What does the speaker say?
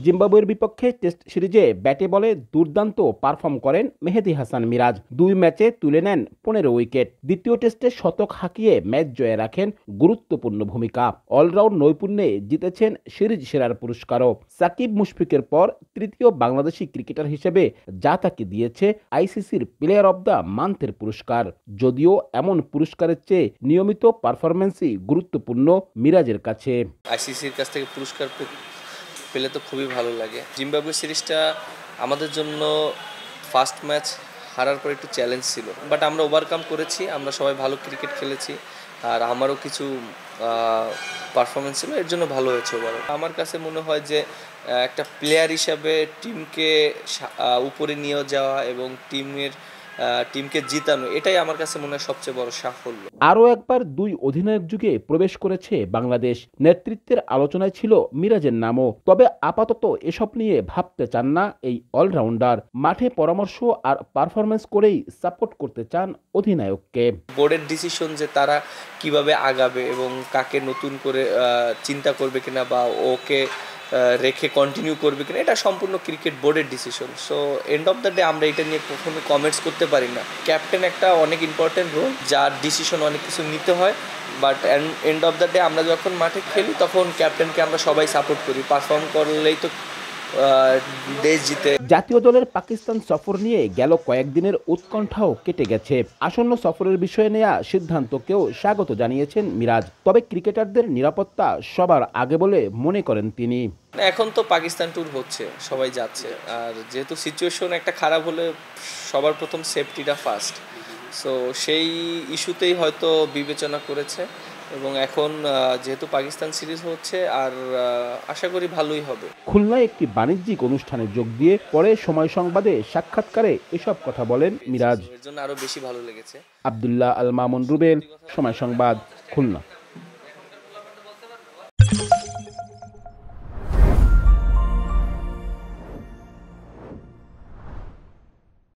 জিম্বাবুয়ের বিপক্ষে টেস্ট সিরিজে ব্যাটে বলে দুর্দান্ত পারফর্ম করেন মেহেদী হাসান মিরাজ। 2 ম্যাচে তুলে নেন 15 উইকেট। দ্বিতীয় টেস্টে শতক হাঁকিয়ে ম্যাচ জয়ে রাখেন গুরুত্বপূর্ণ ভূমিকা। অলরাউন্ড নৈপুণ্যে জিতেছেন সিরিজ সেরার পুরস্কারও। সাকিব মুশফিকের পর তৃতীয় বাংলাদেশি ক্রিকেটার হিসেবে যা তাকে দিয়েছে আইসিসির প্লেয়ার অব দ্য মান্থের পুরস্কার। যদিও এমন পুরস্কারের চেয়ে নিয়মিত পারফরম্যান্সই গুরুত্বপূর্ণ মিরাজের কাছে। আইসিসির কাছ থেকে পুরস্কার পেলে তো খুবই ভালো লাগে। জিম্বাবুয়ে সিরিজটা আমাদের জন্য ফার্স্ট ম্যাচ হারার পর একটু চ্যালেঞ্জ ছিল, বাট আমরা ওভারকাম করেছি। আমরা সবাই ভালো ক্রিকেট খেলেছি, আর আমারও কিছু পারফরমেন্স ছিল, এর জন্য ভালো হয়েছে ওভারঅল। আমার কাছে মনে হয় যে একটা প্লেয়ার হিসাবে টিমকে উপরে নিয়ে যাওয়া এবং টিমকে জিতানো, এটাই আমার কাছে মনে হয় সবচেয়ে বড় সাফল্য। আরও একবার 2 অধিনায়ক যুগে প্রবেশ করেছে বাংলাদেশ। নেতৃত্বের আলোচনায় ছিল মিরাজের নামও। তবে আপাতত এসব নিয়ে ভাবতে চান না এই অলরাউন্ডার। মাঠে পরামর্শ আর পারফরমেন্স করেই সাপোর্ট করতে চান অধিনায়ককে। বোর্ডের ডিসিশন যে তারা কিভাবে আগাবে এবং কাকে নতুন করে চিন্তা করবে কিনা বা ওকে রেখে কন্টিনিউ করবে কিনা, এটা সম্পূর্ণ ক্রিকেট বোর্ডের decision. So end of the day আমরা এটা নিয়ে কখনো কমেন্টস করতে পারি না। ক্যাপ্টেন একটা অনেক ইম্পর্টেন্ট রোল, যার ডিসিশন অনেক কিছু নিতে হয়, but end of the day আমরা যখন মাঠে খেলি তখন ক্যাপ্টেনকে আমরা সবাই সাপোর্ট করি। পারফর্ম করলেই তো দেশ জিতে। জাতীয় দলের পাকিস্তান সফর নিয়ে গেল কয়েকদিনের উৎকণ্ঠাও কেটে গেছে। আসন্ন সফরের বিষয়ে নেওয়া সিদ্ধান্তকেও স্বাগত জানিয়েছেন মিরাজ। তবে ক্রিকেটারদের নিরাপত্তা সবার আগে বলে মনে করেন তিনি। এখন তো পাকিস্তান ট্যুর হচ্ছে, সবাই যাচ্ছে, আর যেহেতু সিচুয়েশন একটা খারাপ হলে সবার প্রথম সেফটিটা ফার্স্ট। সো সেই ইস্যুতেই হয়তো বিবেচনা করেছে, এবং এখন যেহেতু পাকিস্তান সিরিজ হচ্ছে, আর আশা করি ভালোই হবে। খুলনায় একটি বাণিজ্যিক অনুষ্ঠানে যোগ দিয়ে পরে সময় সংবাদে সাক্ষাৎকারে এসব কথা বলেন মিরাজ। এর জন্য আরো বেশি ভালো লেগেছে। আব্দুল্লাহ আল মামুন রুবেল, সময় সংবাদ, খুলনা।